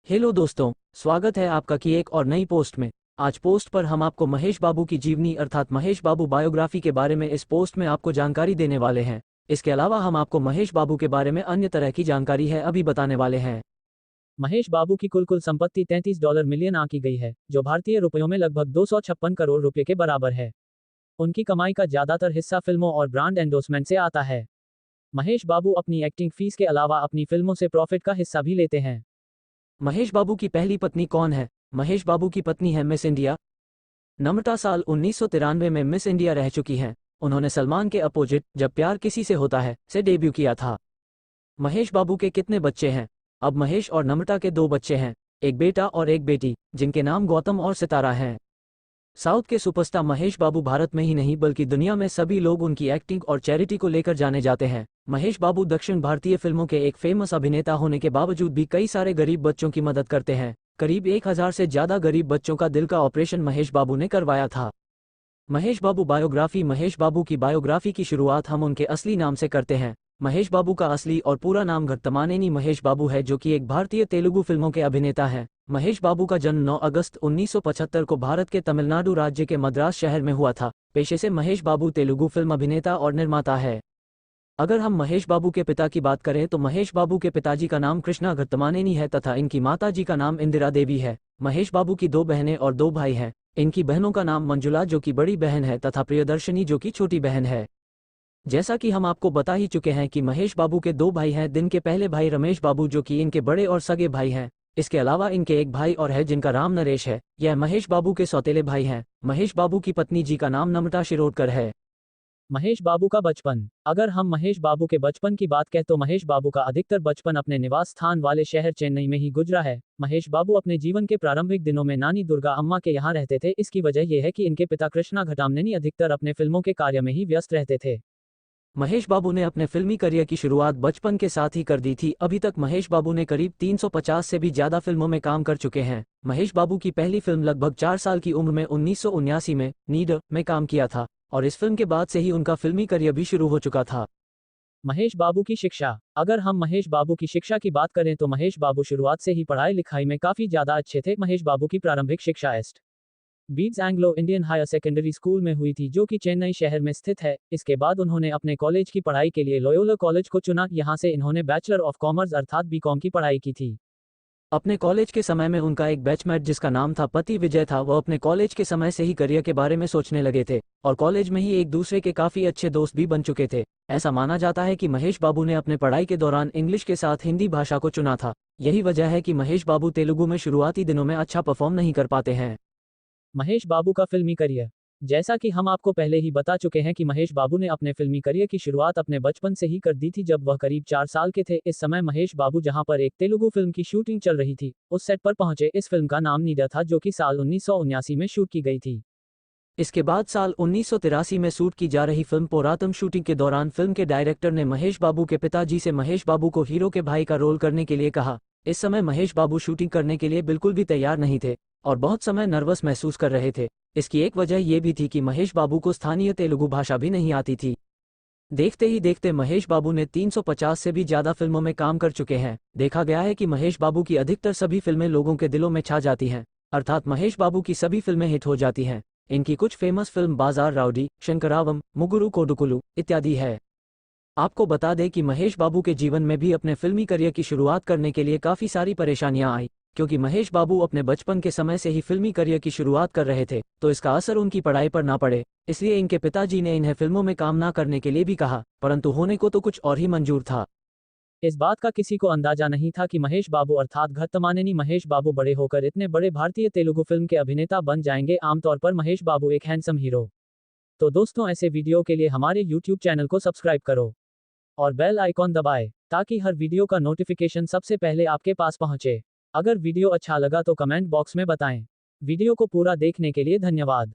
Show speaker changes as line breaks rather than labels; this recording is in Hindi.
हेलो दोस्तों, स्वागत है आपका की एक और नई पोस्ट में। आज पोस्ट पर हम आपको महेश बाबू की जीवनी अर्थात महेश बाबू बायोग्राफी के बारे में इस पोस्ट में आपको जानकारी देने वाले हैं। इसके अलावा हम आपको महेश बाबू के बारे में अन्य तरह की जानकारी है अभी बताने वाले हैं।
महेश बाबू की कुल संपत्ति $33 मिलियन आंकी गई है, जो भारतीय रुपयों में लगभग 256 करोड़ रुपए के बराबर है। उनकी कमाई का ज्यादातर हिस्सा फिल्मों और ब्रांड एंडोर्समेंट से आता है। महेश बाबू अपनी एक्टिंग फीस के अलावा अपनी फिल्मों से प्रॉफिट का हिस्सा भी लेते हैं।
महेश बाबू की पहली पत्नी कौन है? महेश बाबू की पत्नी है मिस इंडिया नम्रता। साल 1993 में मिस इंडिया रह चुकी हैं। उन्होंने सलमान के अपोजिट जब प्यार किसी से होता है से डेब्यू किया था। महेश बाबू के कितने बच्चे हैं? अब महेश और नम्रता के 2 बच्चे हैं, एक बेटा और एक बेटी, जिनके नाम गौतम और सितारा हैं। साउथ के सुपरस्टार महेश बाबू भारत में ही नहीं बल्कि दुनिया में सभी लोग उनकी एक्टिंग और चैरिटी को लेकर जाने जाते हैं। महेश बाबू दक्षिण भारतीय फिल्मों के एक फेमस अभिनेता होने के बावजूद भी कई सारे गरीब बच्चों की मदद करते हैं। करीब 1000 से ज्यादा गरीब बच्चों का दिल का ऑपरेशन महेश बाबू ने करवाया था। महेश बाबू बायोग्राफी। महेश बाबू की बायोग्राफी की शुरुआत हम उनके असली नाम से करते हैं। महेश बाबू का असली और पूरा नाम घट्टमानेनी महेश बाबू है, जो कि एक भारतीय तेलुगु फिल्मों के अभिनेता हैं। महेश बाबू का जन्म 9 अगस्त 1975 को भारत के तमिलनाडु राज्य के मद्रास शहर में हुआ था। पेशे से महेश बाबू तेलुगु फिल्म अभिनेता और निर्माता है। अगर हम महेश बाबू के पिता की बात करें तो महेश बाबू के पिताजी का नाम कृष्णा घट्टमानेनी है तथा इनकी माताजी का नाम इंदिरा देवी है। महेश बाबू की 2 बहनें और 2 भाई हैं। इनकी बहनों का नाम मंजुला जो कि बड़ी बहन है तथा प्रियदर्शनी जो कि छोटी बहन है। जैसा कि हम आपको बता ही चुके हैं कि महेश बाबू के 2 भाई हैं। दिन के पहले भाई रमेश बाबू जो कि इनके बड़े और सगे भाई हैं। इसके अलावा इनके एक भाई और है जिनका नाम नरेश है। यह महेश बाबू के सौतेले भाई हैं। महेश बाबू की पत्नी जी का नाम नम्रता शिरोडकर है।
महेश बाबू का बचपन। अगर हम महेश बाबू के बचपन की बात करें तो महेश बाबू का अधिकतर बचपन अपने निवास स्थान वाले शहर चेन्नई में ही गुजरा है। महेश बाबू अपने जीवन के प्रारंभिक दिनों में नानी दुर्गा अम्मा के यहाँ रहते थे। इसकी वजह यह है कि इनके पिता कृष्णा घट्टमानेनी अधिकतर अपने फिल्मों के कार्य में ही व्यस्त रहते थे।
महेश बाबू ने अपने फिल्मी करियर की शुरुआत बचपन के साथ ही कर दी थी। अभी तक महेश बाबू ने करीब 350 से भी ज्यादा फिल्मों में काम कर चुके हैं। महेश बाबू की पहली फिल्म लगभग 4 साल की उम्र में 1979 में नीड में काम किया था और इस फिल्म के बाद से ही उनका फिल्मी करियर भी शुरू हो चुका था।
महेश बाबू की शिक्षा। अगर हम महेश बाबू की शिक्षा की बात करें तो महेश बाबू शुरुआत से ही पढ़ाई लिखाई में काफी ज्यादा अच्छे थे। महेश बाबू की प्रारंभिक शिक्षा St Bede's Anglo Indian higher secondary school में हुई थी, जो कि चेन्नई शहर में स्थित है। इसके बाद उन्होंने अपने कॉलेज की पढ़ाई के लिए लोयोला कॉलेज को चुना। यहां से इन्होंने बैचलर ऑफ कॉमर्स अर्थात बीकॉम की पढ़ाई की थी।
अपने कॉलेज के समय में उनका एक बैचमेट जिसका नाम था पति विजय था। वह अपने कॉलेज के समय से ही करियर के बारे में सोचने लगे थे और कॉलेज में ही एक दूसरे के काफी अच्छे दोस्त भी बन चुके थे। ऐसा माना जाता है कि महेश बाबू ने अपने पढ़ाई के दौरान इंग्लिश के साथ हिंदी भाषा को चुना था। यही वजह है कि महेश बाबू तेलुगु में शुरुआती दिनों में अच्छा परफॉर्म नहीं कर पाते हैं।
महेश बाबू का फिल्मी करियर। जैसा कि हम आपको पहले ही बता चुके हैं कि महेश बाबू ने अपने फिल्मी करियर की शुरुआत अपने बचपन से ही कर दी थी, जब वह करीब 4 साल के थे। इस समय महेश बाबू जहां पर एक तेलुगु फिल्म की शूटिंग चल रही थी, उस सेट पर पहुंचे। इस फिल्म का नाम नीडा था, जो कि साल 1979 में शूट की गई थी।
इसके बाद साल 1983 में शूट की जा रही फिल्म पोरातम शूटिंग के दौरान फिल्म के डायरेक्टर ने महेश बाबू के पिताजी से महेश बाबू को हीरो के भाई का रोल करने के लिए कहा। इस समय महेश बाबू शूटिंग करने के लिए बिल्कुल भी तैयार नहीं थे और बहुत समय नर्वस महसूस कर रहे थे। इसकी एक वजह यह भी थी कि महेश बाबू को स्थानीय तेलुगु भाषा भी नहीं आती थी। देखते ही देखते महेश बाबू ने 350 से भी ज्यादा फिल्मों में काम कर चुके हैं। देखा गया है कि महेश बाबू की अधिकतर सभी फिल्में लोगों के दिलों में छा जाती हैं, अर्थात महेश बाबू की सभी फिल्में हिट हो जाती हैं। इनकी कुछ फेमस फिल्म बाजार राउडी, शंकरावम, मुगुरु कोडुकुलु इत्यादि है। आपको बता दें कि महेश बाबू के जीवन में भी अपने फिल्मी करियर की शुरुआत करने के लिए काफी सारी परेशानियां आई, क्योंकि महेश बाबू अपने बचपन के समय से ही फिल्मी करियर की शुरुआत कर रहे थे, तो इसका असर उनकी पढ़ाई पर ना पड़े। इसलिए इनके पिताजी ने इन्हें फिल्मों में काम ना करने के लिए भी कहा, परंतु होने को तो कुछ और ही मंजूर था।
इस बात का किसी को अंदाजा नहीं था कि महेश बाबू अर्थात घट्टमानेनी महेश बाबू बड़े होकर इतने बड़े भारतीय तेलुगु फिल्म के अभिनेता बन जाएंगे। आमतौर पर महेश बाबू एक हैंडसम हीरो। तो दोस्तों, ऐसे वीडियो के लिए हमारे YouTube चैनल को सब्सक्राइब करो और बेल आइकॉन दबाएं, ताकि हर वीडियो का नोटिफिकेशन सबसे पहले आपके पास पहुंचे। अगर वीडियो अच्छा लगा तो कमेंट बॉक्स में बताएं। वीडियो को पूरा देखने के लिए धन्यवाद।